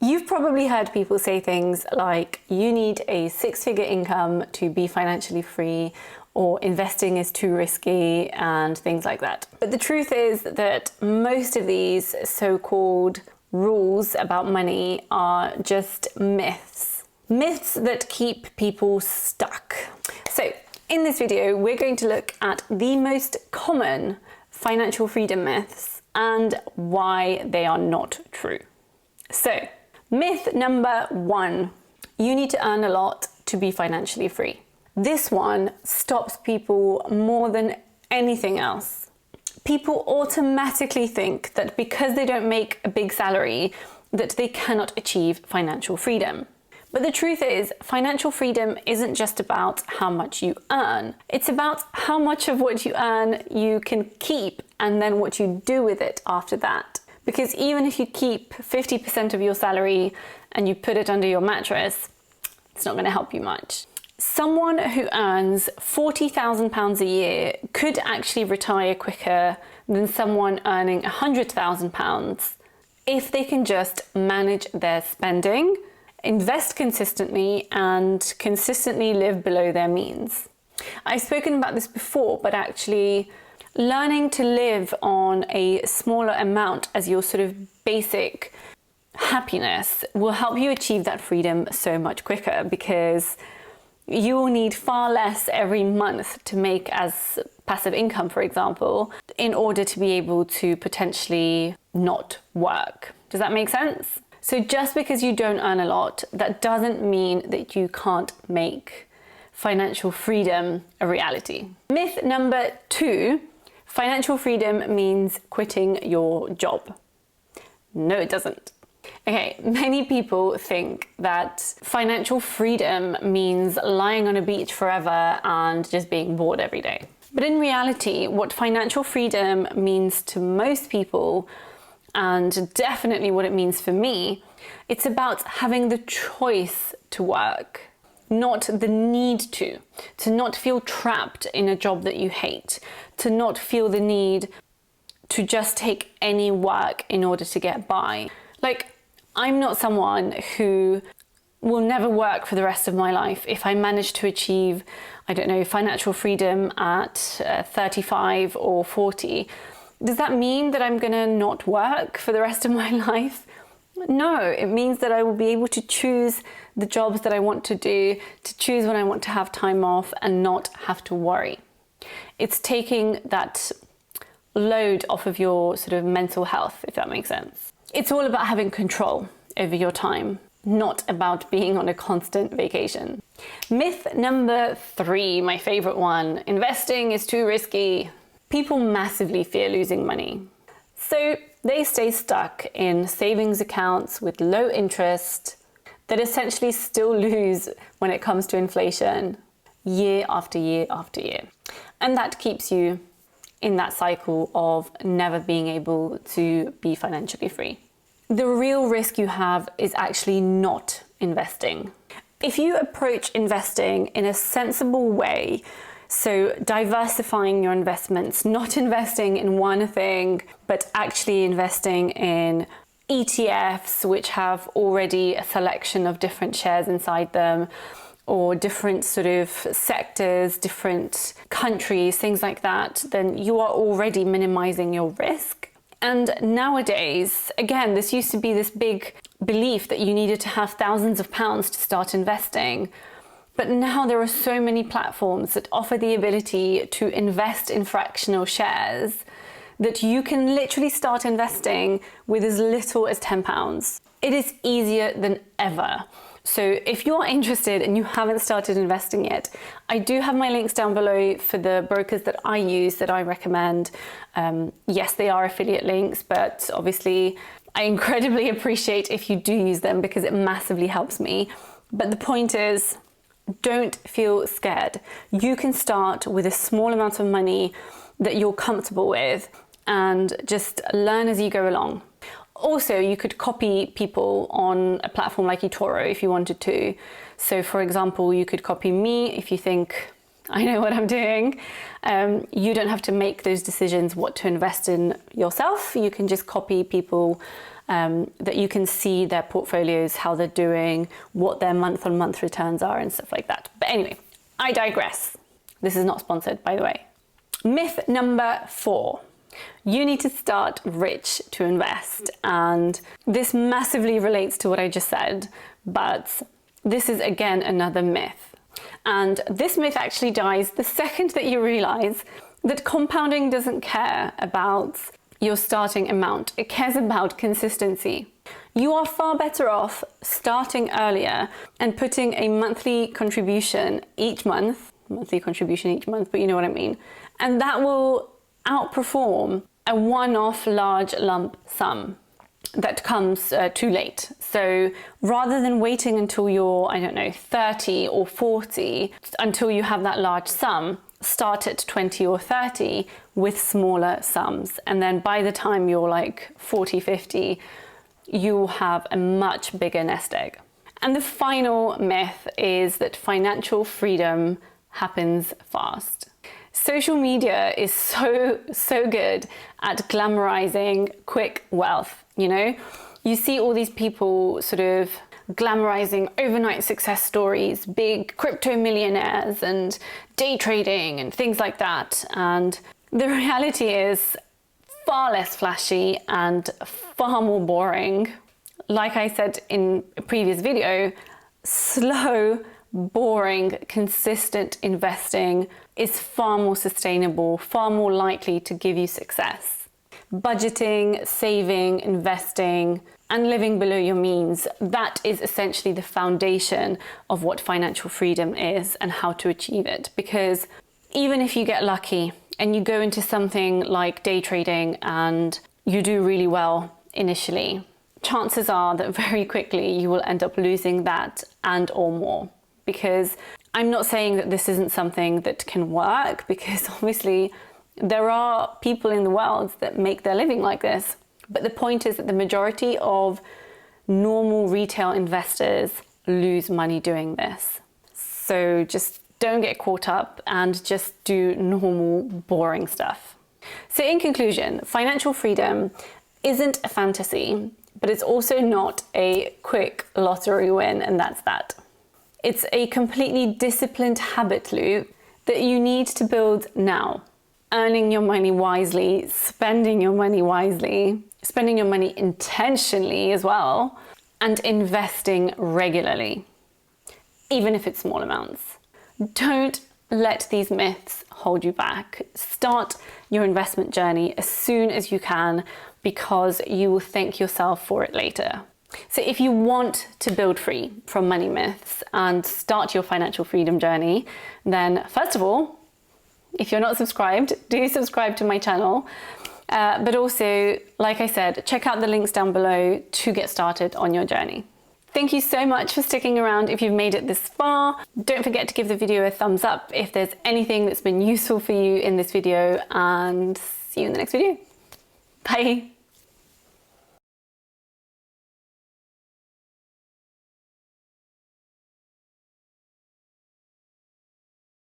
You've probably heard people say things like you need a six-figure income to be financially free, or investing is too risky, and things like that. But the truth is that most of these so-called rules about money are just myths. Myths that keep people stuck. So in this video, we're going to look at the most common financial freedom myths and why they are not true. So, myth number 1, you need to earn a lot to be financially free. This one stops people more than anything else. People automatically think that because they don't make a big salary, that they cannot achieve financial freedom. But the truth is, financial freedom isn't just about how much you earn. It's about how much of what you earn you can keep and then what you do with it after that. Because even if you keep 50% of your salary and you put it under your mattress, it's not going to help you much. Someone who earns £40,000 a year could actually retire quicker than someone earning £100,000 if they can just manage their spending, invest consistently, and consistently live below their means. I've spoken about this before, but actually learning to live on a smaller amount as your sort of basic happiness will help you achieve that freedom so much quicker, because you will need far less every month to make as passive income, for example, in order to be able to potentially not work. Does that make sense? So just because you don't earn a lot, that doesn't mean that you can't make financial freedom a reality. Myth number 2, financial freedom means quitting your job. No, it doesn't. Okay, many people think that financial freedom means lying on a beach forever and just being bored every day. But in reality, what financial freedom means to most people, and definitely what it means for me, it's about having the choice to work, not the need to not feel trapped in a job that you hate, to not feel the need to just take any work in order to get by. Like, I'm not someone who will never work for the rest of my life if I manage to achieve, I don't know, financial freedom at 35 or 40. Does that mean that I'm gonna not work for the rest of my life? No, it means that I will be able to choose the jobs that I want to do, to choose when I want to have time off and not have to worry. It's taking that load off of your sort of mental health, if that makes sense. It's all about having control over your time, not about being on a constant vacation. Myth number 3, my favorite one, investing is too risky. People massively fear losing money. So they stay stuck in savings accounts with low interest that essentially still lose when it comes to inflation year after year after year. And that keeps you in that cycle of never being able to be financially free. The real risk you have is actually not investing. If you approach investing in a sensible way, so diversifying your investments, not investing in one thing, but actually investing in ETFs, which have already a selection of different shares inside them, or different sort of sectors, different countries, things like that, then you are already minimizing your risk. And nowadays, again, this used to be this big belief that you needed to have thousands of pounds to start investing. But now there are so many platforms that offer the ability to invest in fractional shares that you can literally start investing with as little as £10. It is easier than ever. So if you're interested and you haven't started investing yet, I do have my links down below for the brokers that I use, that I recommend. Yes, they are affiliate links, but obviously I incredibly appreciate if you do use them because it massively helps me. But the point is, don't feel scared. You can start with a small amount of money that you're comfortable with and just learn as you go along. Also, you could copy people on a platform like eToro if you wanted to. So for example, you could copy me if you think I know what I'm doing. You don't have to make those decisions what to invest in yourself. You can just copy people that you can see their portfolios, how they're doing, what their month-on-month returns are and stuff like that. But anyway, I digress. This is not sponsored, by the way. Myth number 4. You need to start rich to invest. And this massively relates to what I just said, but this is again another myth. And this myth actually dies the second that you realize that compounding doesn't care about your starting amount. It cares about consistency. You are far better off starting earlier and putting a monthly contribution each month, but you know what I mean. And that will outperform a one-off large lump sum that comes too late. So rather than waiting until you're, I don't know, 30 or 40 until you have that large sum, start at 20 or 30 with smaller sums. And then by the time you're like 40, 50, you'll have a much bigger nest egg. And the final myth is that financial freedom happens fast. Social media is so good at glamorizing quick wealth, you know? You see all these people sort of glamorizing overnight success stories, big crypto millionaires and day trading and things like that. And the reality is far less flashy and far more boring. Like I said in a previous video, slow, boring, consistent investing is far more sustainable, far more likely to give you success. Budgeting, saving, investing, and living below your means, that is essentially the foundation of what financial freedom is and how to achieve it. Because even if you get lucky and you go into something like day trading and you do really well initially, chances are that very quickly you will end up losing that and or more. Because I'm not saying that this isn't something that can work, because obviously there are people in the world that make their living like this. But the point is that the majority of normal retail investors lose money doing this. So just don't get caught up and just do normal, boring stuff. So in conclusion, financial freedom isn't a fantasy, but it's also not a quick lottery win, and that's that. It's a completely disciplined habit loop that you need to build now. Earning your money wisely, spending your money wisely, spending your money intentionally as well, and investing regularly, even if it's small amounts. Don't let these myths hold you back. Start your investment journey as soon as you can, because you will thank yourself for it later. So if you want to build free from money myths and start your financial freedom journey, then first of all, if you're not subscribed, do subscribe to my channel. But also, like I said, check out the links down below to get started on your journey. Thank you so much for sticking around if you've made it this far. Don't forget to give the video a thumbs up if there's anything that's been useful for you in this video, and see you in the next video. Bye.